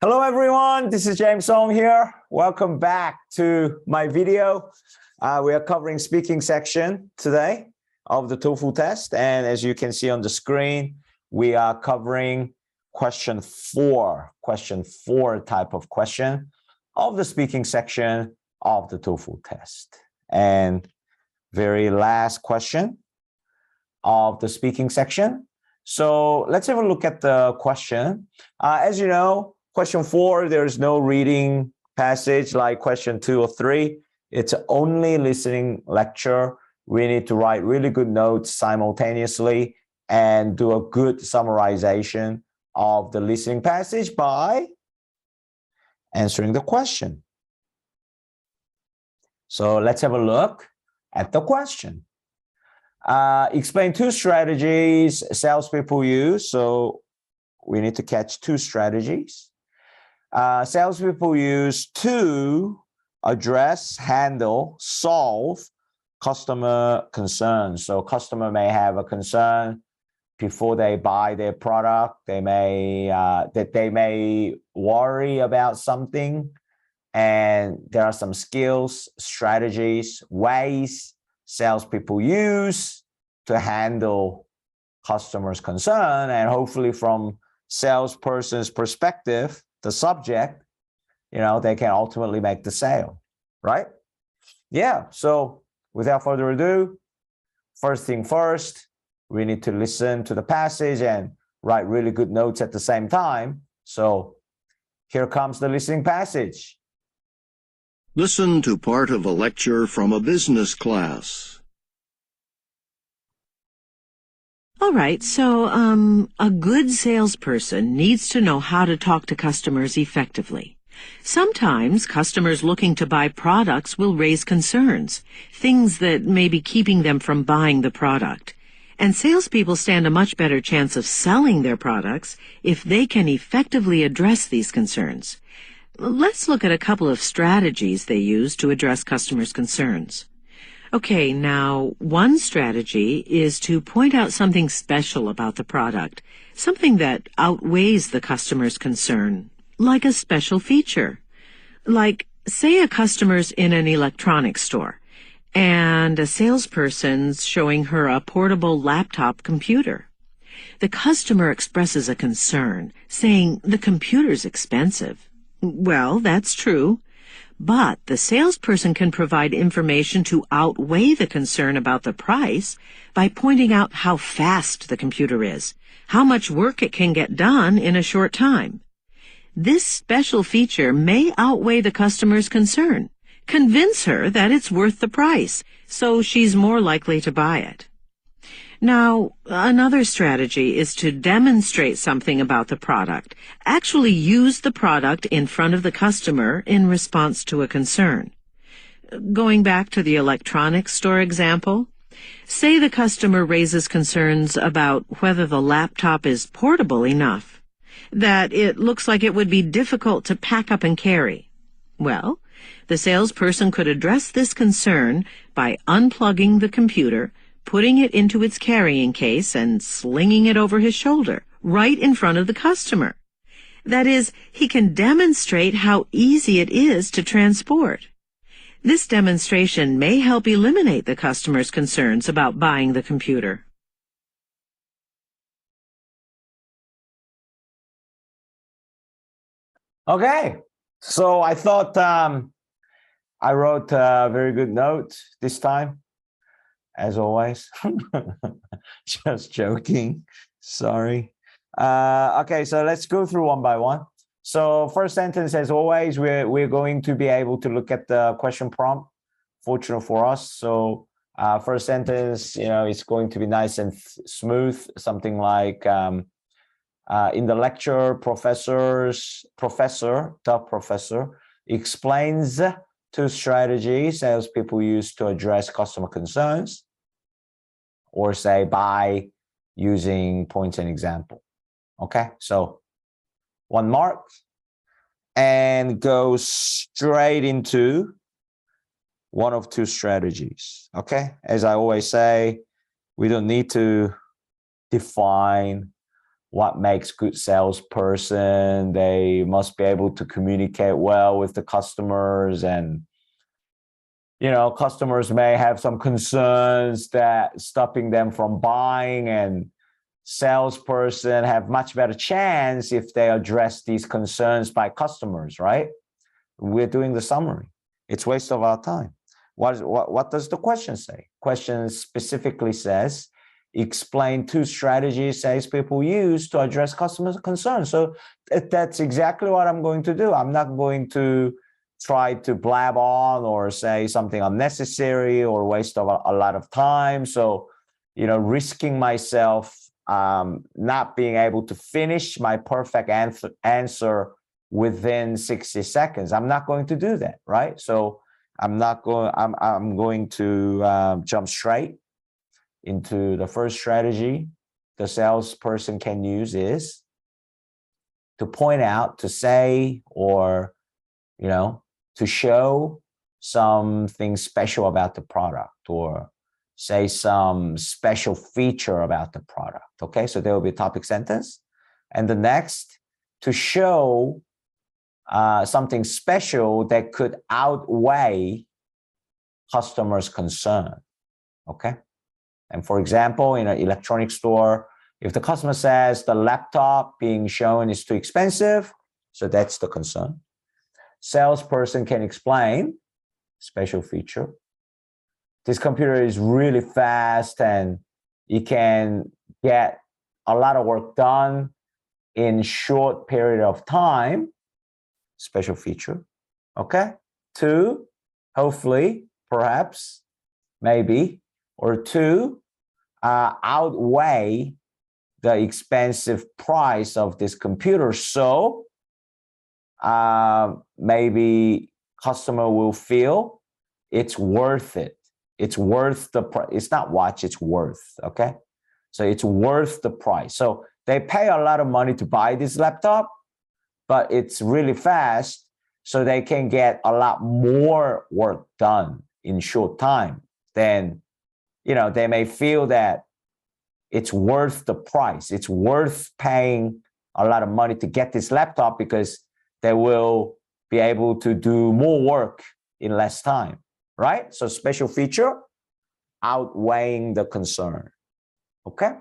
Hello everyone, this is James Song here. Welcome back to my video. We are covering speaking section today of the TOEFL test. And as you can see on the screen, we are covering question four type of question of the speaking section of the TOEFL test. And very last question of the speaking section. So let's have a look at the question. As you know, question 4, there's no reading passage like question 2 or 3. It's only listening lecture. We need to write really good notes simultaneously and do a good summarization of the listening passage by answering the question. So let's have a look at the question. Explain 2 strategies salespeople use. So we need to catch 2 strategies. Salespeople use to address, handle, solve customer concerns. So customer may have a concern before they buy their product. They may worry about something, and there are some skills, strategies, ways salespeople use to handle customers' concern, and hopefully from salesperson's perspective, the subject, they can ultimately make the sale, right? Yeah, so without further ado, first thing first, we need to listen to the passage and write really good notes at the same time. So here comes the listening passage. Listen to part of a lecture from a business class. All right, so a good salesperson needs to know how to talk to customers effectively. Sometimes customers looking to buy products will raise concerns, things that may be keeping them from buying the product. And salespeople stand a much better chance of selling their products if they can effectively address these concerns. Let's look at a couple of strategies they use to address customers' concerns. Okay, now, one strategy is to point out something special about the product, something that outweighs the customer's concern, like a special feature. Like, say a customer's in an electronics store, and a salesperson's showing her a portable laptop computer. The customer expresses a concern, saying the computer's expensive. Well, that's true. But the salesperson can provide information to outweigh the concern about the price by pointing out how fast the computer is, how much work it can get done in a short time. This special feature may outweigh the customer's concern, convince her that it's worth the price, so she's more likely to buy it. Now, another strategy is to demonstrate something about the product. Actually use the product in front of the customer in response to a concern. Going back to the electronics store example, say the customer raises concerns about whether the laptop is portable enough, that it looks like it would be difficult to pack up and carry. Well, the salesperson could address this concern by unplugging the computer, putting it into its carrying case and slinging it over his shoulder, right in front of the customer. That is, he can demonstrate how easy it is to transport. This demonstration may help eliminate the customer's concerns about buying the computer. Okay, so I thought I wrote a very good note this time. As always. Just joking, sorry. Okay, so let's go through one by one. So first sentence, as always, we're going to be able to look at the question prompt, fortunate for us. So first sentence, it's going to be nice and smooth, something like in the lecture, the professor explains 2 strategies salespeople use to address customer concerns, or say by using points and example. Okay, so 1 mark, and go straight into one of 2 strategies. Okay, as I always say, we don't need to define what makes good salesperson. They must be able to communicate well with the customers, and customers may have some concerns that stopping them from buying, and salesperson have much better chance if they address these concerns by customers, right? We're doing the summary. It's waste of our time. What does the question say? Question specifically says, explain 2 strategies salespeople use to address customers' concerns. So that's exactly what I'm going to do. I'm not going to try to blab on or say something unnecessary or waste of a lot of time. So, risking myself not being able to finish my perfect answer within 60 seconds. I'm not going to do that, right? So I'm going to jump straight into the first strategy the salesperson can use is to point out, to say, or, to show something special about the product, or say some special feature about the product. Okay, so there will be a topic sentence. And the next, to show something special that could outweigh customers' concern. Okay. And for example, in an electronics store, if the customer says the laptop being shown is too expensive, so that's the concern. Salesperson can explain special feature. This computer is really fast and it can get a lot of work done in short period of time. Special feature. Okay. 2, hopefully, perhaps, maybe, or 2, outweigh the expensive price of this computer. So maybe customer will feel it's worth it. It's worth the price. It's not watch, it's worth. Okay. So it's worth the price. So they pay a lot of money to buy this laptop, but it's really fast, so they can get a lot more work done in short time. Then, they may feel that it's worth the price. It's worth paying a lot of money to get this laptop because they will be able to do more work in less time, right? So special feature outweighing the concern. Okay?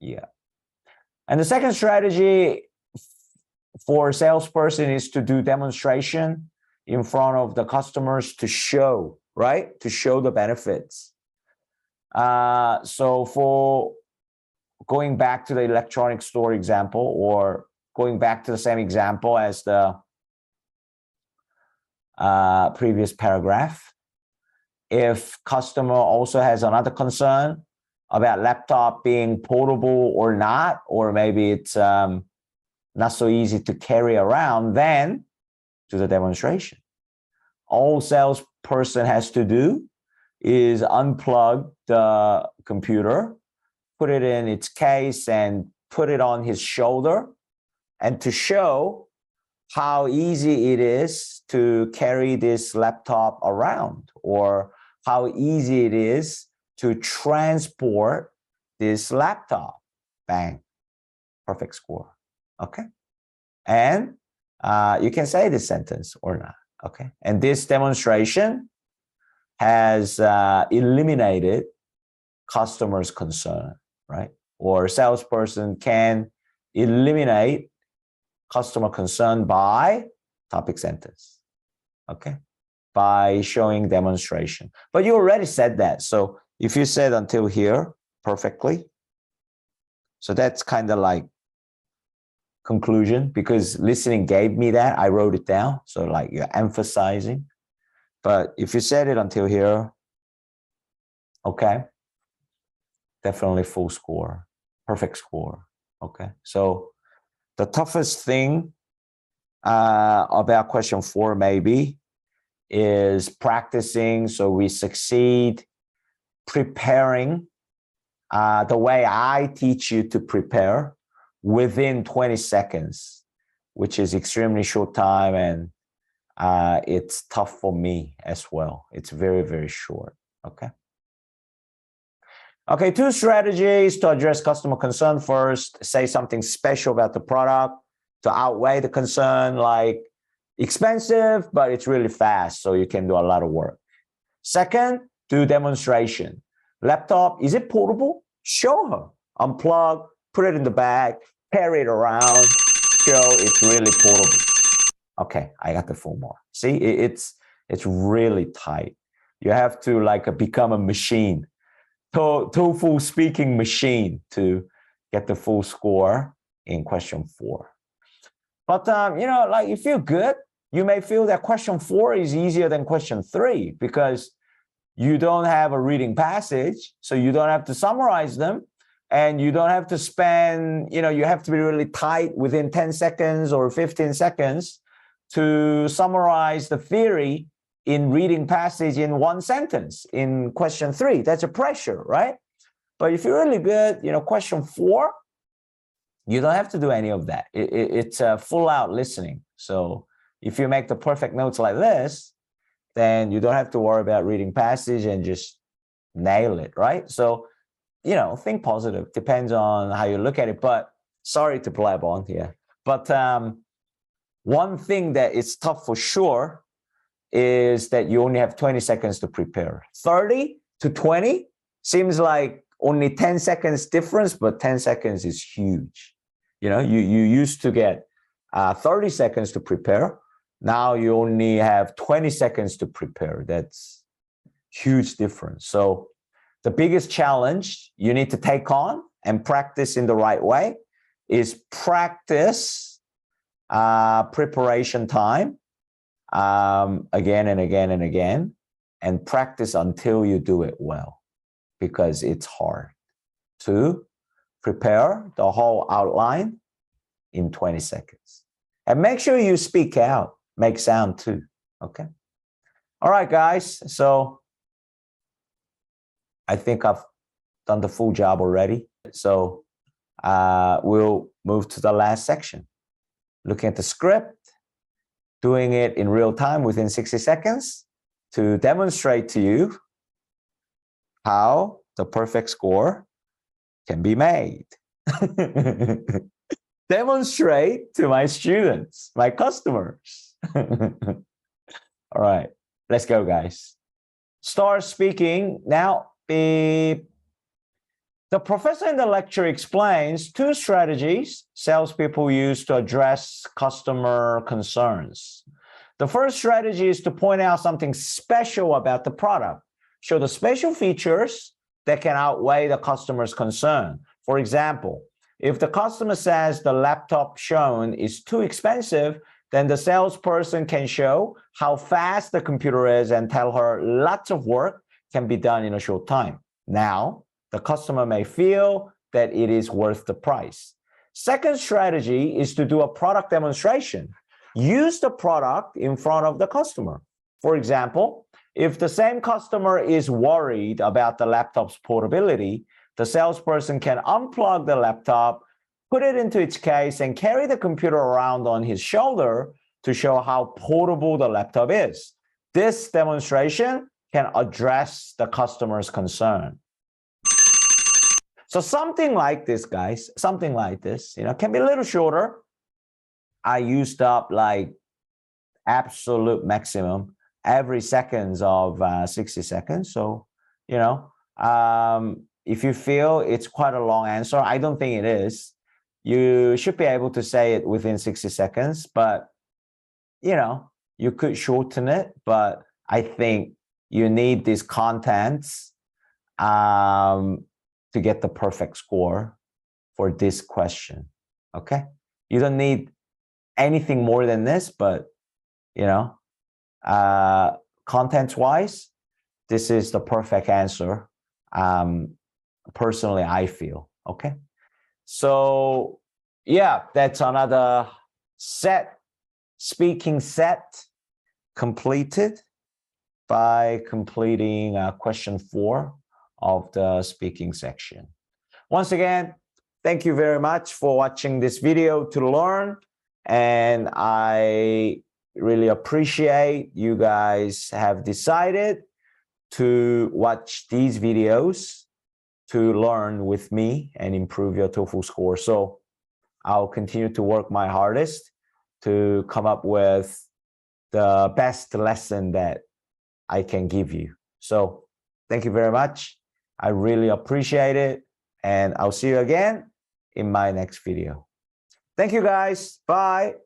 Yeah. And the second strategy for a salesperson is to do demonstration in front of the customers to show, right? To show the benefits. So for going back to the electronics store example, or going back to the same example as the previous paragraph, if customer also has another concern about laptop being portable or not, or maybe it's not so easy to carry around, then do the demonstration. All salesperson has to do is unplug the computer, put it in its case, and put it on his shoulder, and to show how easy it is to carry this laptop around, or how easy it is to transport this laptop. Bang, perfect score. Okay. And you can say this sentence or not. Okay. And this demonstration has eliminated customers' concern, right? Or salesperson can eliminate customer concern by topic sentence. Okay. By showing demonstration. But you already said that. So if you said until here perfectly, so that's kind of like conclusion, because listening gave me that. I wrote it down. So like you're emphasizing. But if you said it until here, okay, definitely full score, perfect score. Okay. So the toughest thing about question 4 maybe is practicing so we succeed, preparing the way I teach you to prepare within 20 seconds, which is extremely short time, and it's tough for me as well. It's very, very short. Okay. Okay, 2 strategies to address customer concern. First, say something special about the product to outweigh the concern, like expensive, but it's really fast, so you can do a lot of work. Second, do demonstration. Laptop, is it portable? Show her. Unplug, put it in the bag, carry it around, show it's really portable. Okay, I got the 4 more. See, it's really tight. You have to become a machine, TOEFL speaking machine to get the full score in question 4. But you feel good. You may feel that question 4 is easier than question 3 because you don't have a reading passage, so you don't have to summarize them, and you don't have to spend, you have to be really tight within 10 seconds or 15 seconds to summarize the theory in reading passage in 1 sentence in question 3. That's a pressure, right? But if you're really good, question 4, you don't have to do any of that. It's full out listening. So if you make the perfect notes like this, then you don't have to worry about reading passage and just nail it, right? So, think positive. Depends on how you look at it. But sorry to blab on here. But one thing that is tough for sure is that you only have 20 seconds to prepare. 30 to 20 seems like only 10 seconds difference, but 10 seconds is huge. You used to get 30 seconds to prepare. Now you only have 20 seconds to prepare. That's huge difference. So the biggest challenge you need to take on and practice in the right way is practice preparation time again and again and again, and practice until you do it well, because it's hard to prepare the whole outline in 20 seconds. And make sure you speak out. Make sound too, okay? All right, guys. So I think I've done the full job already. So we'll move to the last section. Looking at the script, doing it in real time within 60 seconds to demonstrate to you how the perfect score can be made. Demonstrate to my students, my customers. All right, let's go, guys. Start speaking. Now, the professor in the lecture explains 2 strategies salespeople use to address customer concerns. The first strategy is to point out something special about the product, show the special features that can outweigh the customer's concern. For example, if the customer says the laptop shown is too expensive, then the salesperson can show how fast the computer is and tell her lots of work can be done in a short time. Now, the customer may feel that it is worth the price. Second strategy is to do a product demonstration. Use the product in front of the customer. For example, if the same customer is worried about the laptop's portability, the salesperson can unplug the laptop, put it into its case, and carry the computer around on his shoulder to show how portable the laptop is. This demonstration can address the customer's concern. So something like this, guys, something like this, can be a little shorter. I used up absolute maximum every seconds of 60 seconds. So, if you feel it's quite a long answer, I don't think it is. You should be able to say it within 60 seconds, but, you could shorten it. But I think you need these contents to get the perfect score for this question, okay? You don't need anything more than this, but, contents-wise, this is the perfect answer. Personally, I feel, okay? So, yeah, that's another speaking set completed by completing question 4 of the speaking section. Once again, thank you very much for watching this video to learn, and I really appreciate you guys have decided to watch these videos to learn with me and improve your TOEFL score. So I'll continue to work my hardest to come up with the best lesson that I can give you. So thank you very much. I really appreciate it. And I'll see you again in my next video. Thank you guys. Bye.